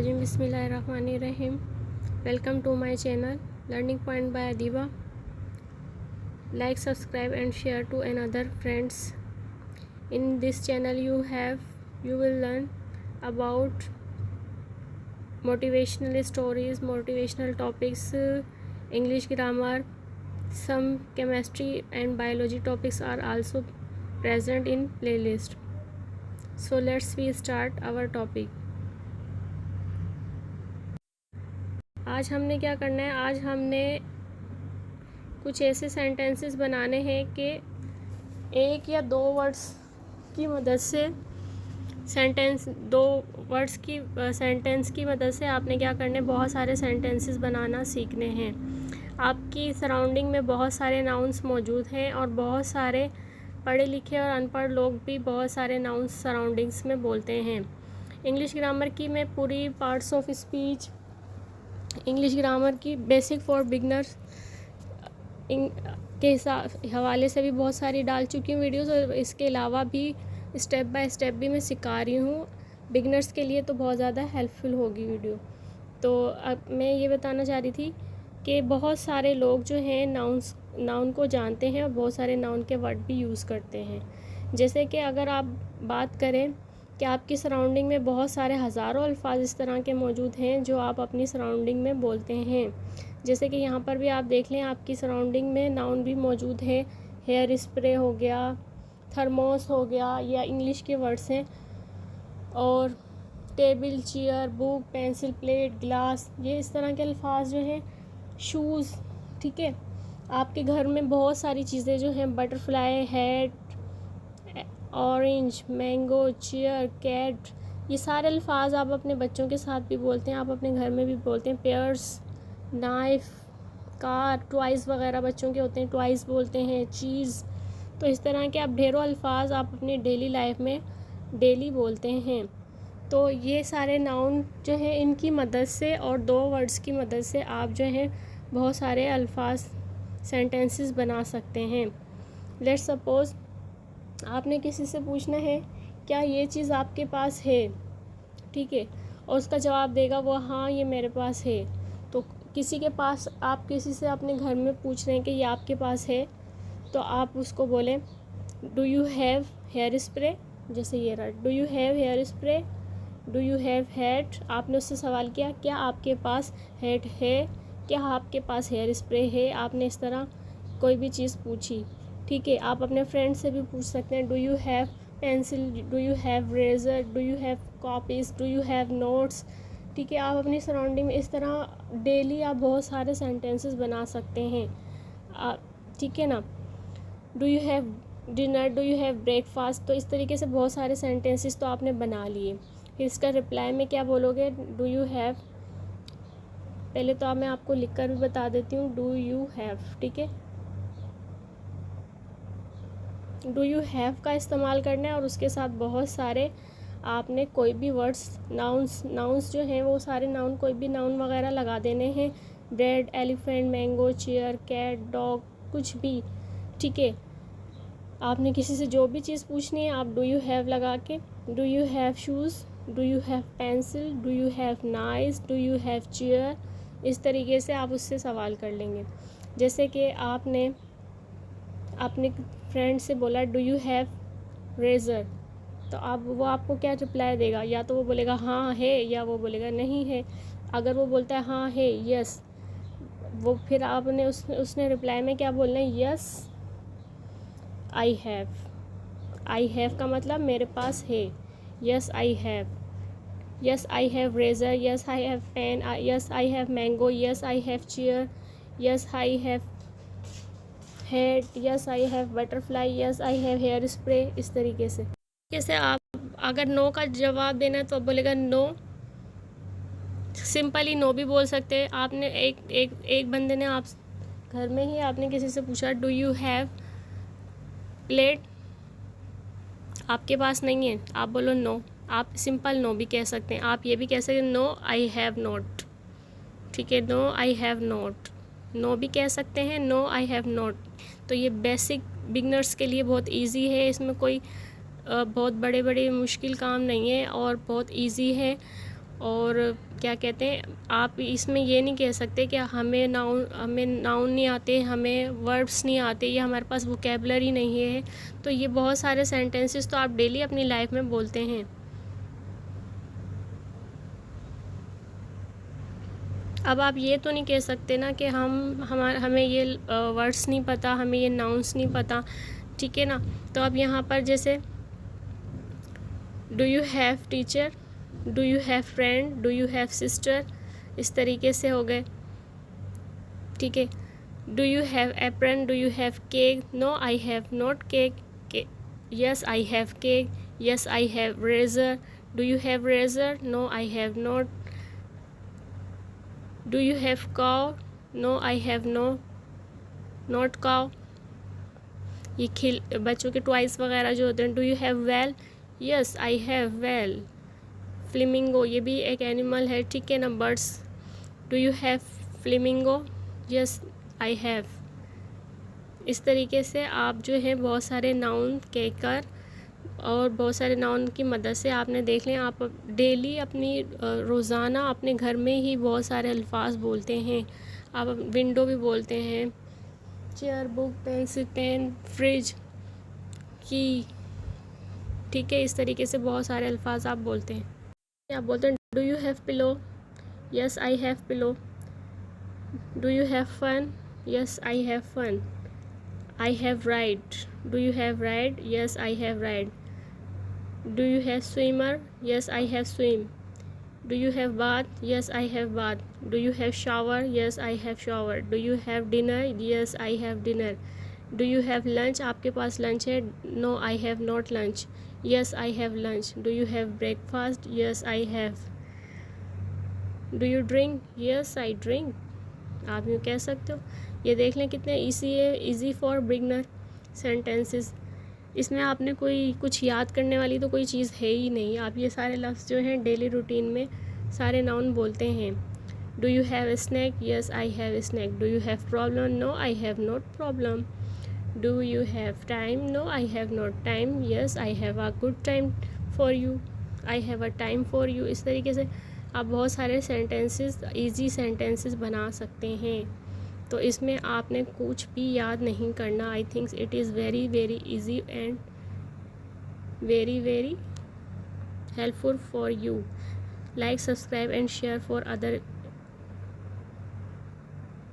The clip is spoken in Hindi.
रजीम बिस्मिल्लाहिर्रहमानिर्रहीम। Welcome to my channel learning point by Adeeba. Like, subscribe and share to another friends. In this channel you will learn about motivational stories, motivational topics, English grammar, some chemistry and biology topics are also present in playlist. So let's we start our topic. आज हमने क्या करना है, आज हमने कुछ ऐसे सेंटेंसेस बनाने हैं कि एक या दो वर्ड्स की मदद से सेंटेंस की मदद से आपने क्या करना है, बहुत सारे सेंटेंसेस बनाना सीखने हैं। आपकी सराउंडिंग में बहुत सारे नाउन्स मौजूद हैं और बहुत सारे पढ़े लिखे और अनपढ़ लोग भी बहुत सारे नाउन्स सराउंडिंग्स में बोलते हैं। इंग्लिश ग्रामर की मैं पूरी parts of speech, English grammar की बेसिक फॉर बिगनर्स के हवाले से भी बहुत सारी डाल चुकी हूँ वीडियोस, और इसके अलावा भी स्टेप बाय स्टेप भी मैं सिखा रही हूँ। बिगनर्स के लिए तो बहुत ज़्यादा हेल्पफुल होगी वीडियो। तो अब मैं ये बताना चाह रही थी कि बहुत सारे लोग जो हैं नाउन को जानते हैं और बहुत सारे नाउन के वर्ड भी यूज़ करते हैं। जैसे कि अगर आप बात करें कि आपकी सराउंडिंग में बहुत सारे हज़ारों अल्फाज इस तरह के मौजूद हैं जो आप अपनी सराउंडिंग में बोलते हैं। जैसे कि यहाँ पर भी आप देख लें, आपकी सराउंडिंग में नाउन भी मौजूद है। हेयर स्प्रे हो गया, थर्मोस हो गया, या इंग्लिश के वर्ड्स हैं, और table, chair, book, pencil, plate, glass, ये इस तरह के अल्फाज जो हैं। शूज़, ठीक है। आपके घर में बहुत सारी चीज़ें जो हैं, butterfly, hat, orange, mango, chair, cat, ये सारे अल्फाज आप अपने बच्चों के साथ भी बोलते हैं, आप अपने घर में भी बोलते हैं। पेयर्स, नाइफ़, कार, टॉयज़ वगैरह बच्चों के होते हैं, टॉयज़ बोलते हैं। चीज़, तो इस तरह के आप ढेरों अल्फाज आप अपनी डेली लाइफ में डेली बोलते हैं। तो ये सारे नाउन जो है, इनकी मदद से और दो वर्ड्स की मदद से आप जो है बहुत सारे अल्फाज सेंटेंसेस बना सकते हैं। लेट्स सपोज़ आपने किसी से पूछना है क्या ये चीज़ आपके पास है, ठीक है, और उसका जवाब देगा वो हाँ ये मेरे पास है। तो किसी के पास, आप किसी से अपने घर में पूछ रहे हैं कि ये आपके पास है, तो आप उसको बोलें do you have hair spray. जैसे ये रहा, do you have hair spray, do you have hat. आपने उससे सवाल किया क्या आपके पास हैट है, क्या आपके पास हेयर स्प्रे है। आपने इस तरह कोई भी चीज़ पूछी, ठीक है। आप अपने फ्रेंड से भी पूछ सकते हैं do you have pencil, do you have razor, do you have copies, do you have notes, ठीक है। आप अपनी सराउंडिंग में इस तरह डेली आप बहुत सारे सेंटेंसेस बना सकते हैं, ठीक है ना। Do you have dinner, do you have breakfast. तो इस तरीके से बहुत सारे सेंटेंसेस तो आपने बना लिए। फिर इसका रिप्लाई में क्या बोलोगे, डू यू हैव। पहले तो मैं आपको लिख कर भी बता देती हूँ, डू यू हैव, ठीक है। डू यू हैव का इस्तेमाल करना है और उसके साथ बहुत सारे आपने कोई भी वर्ड्स, नाउन्स जो हैं वो सारे नाउन, कोई भी नाउन वगैरह लगा देने हैं। Bread, elephant, mango, chair, cat, dog, कुछ भी, ठीक है। आपने किसी से जो भी चीज़ पूछनी है आप डू यू हैव लगा के, do you have shoes, do you have pencil, do you have knife, do you have chair, इस तरीके से आप उससे सवाल कर लेंगे। जैसे कि आपने अपने फ्रेंड से बोला डू यू हैव रेज़र, तो वो आपको क्या रिप्लाई देगा, या तो वो बोलेगा हाँ है, या वो बोलेगा नहीं है। अगर वो बोलता है हाँ है, यस, वो फिर आपने उसने रिप्लाई में क्या बोलना है, yes I have. I have का मतलब मेरे पास है। Yes I have, yes I have razor, yes I have pen, yes I have mango, yes I have chair, yes I have head, yes I have butterfly, yes I have hair spray, इस तरीके से। जैसे आप अगर नो का जवाब देना है तो बोलेगा नो, सिंपली नो भी बोल सकते हैं। आपने एक बंदे ने आप घर में ही आपने किसी से पूछा डू यू हैव प्लेट, आपके पास नहीं है, आप बोलो नो। आप सिंपल नो भी कह सकते हैं। आप ये भी कह सकते हैं नो आई हैव नॉट, ठीक है, no I have not, no भी कह सकते हैं, नो आई हैव नॉट। तो ये बेसिक बिगनर्स के लिए बहुत इजी है, इसमें कोई बहुत बड़े बड़े मुश्किल काम नहीं है और बहुत इजी है। और क्या कहते हैं, आप इसमें ये नहीं कह सकते कि हमें नाउन नहीं आते, हमें वर्ब्स नहीं आते, या हमारे पास वोकेबलरी नहीं है। तो ये बहुत सारे सेंटेंसेस तो आप डेली अपनी लाइफ में बोलते हैं। अब आप ये तो नहीं कह सकते ना कि हमें ये वर्ड्स नहीं पता, हमें ये नाउन्स नहीं पता, ठीक है ना। तो अब यहाँ पर जैसे do you have teacher, do you have friend, do you have sister, इस तरीके से हो गए, ठीक है। Do you have apron, do you have cake, no I have not cake, yes I have cake, yes I have razor, do you have razor, no I have not, do you have cow, no I have not cow. ये बच्चों के टॉयज वगैरह जो होते हैं, do you have well, yes I have well. Flamingo, ये भी एक एनिमल है, ठीक है ना, birds. Do you have flamingo, yes I have. इस तरीके से आप जो है बहुत सारे नाउन कहकर और बहुत सारे नाउन की मदद से आपने देख लें, आप डेली अपनी रोज़ाना अपने घर में ही बहुत सारे अल्फाज बोलते हैं। आप विंडो भी बोलते हैं, chair, book, pencil, pen, fridge, की, ठीक है। इस तरीके से बहुत सारे अल्फाज आप बोलते हैं। आप बोलते हैं do you have pillow, yes I have pillow. Do you have fun, yes I have fun. I have ride, do you have ride, yes I have ride. Do you have swimmer, yes I have swim. Do you have bath, yes I have bath. Do you have shower, yes I have shower. Do you have dinner, yes I have dinner. Do you have lunch, आपके पास लंच है, no I have not lunch, yes I have lunch. Do you have breakfast, yes I have. Do you drink, yes I drink. आप यूँ कह सकते हो। ये देख लें कितने ईजी है, ईजी फॉर बिगनर सेंटेंसेस। इसमें आपने कोई कुछ याद करने वाली तो कोई चीज़ है ही नहीं। आप ये सारे लफ्ज़ जो हैं डेली रूटीन में सारे नाउन बोलते हैं। Do you have snack, yes I have snack. Do you have problem, no I have not problem. Do you have time, no I have not time, yes I have a good time for you, I have a time for you. इस तरीके से आप बहुत सारे सेंटेंसेस, ईजी सेंटेंसेस बना सकते हैं। तो इसमें आपने कुछ भी याद नहीं करना। आई thinks it is very very easy and very very helpful for you. Like, subscribe and share for other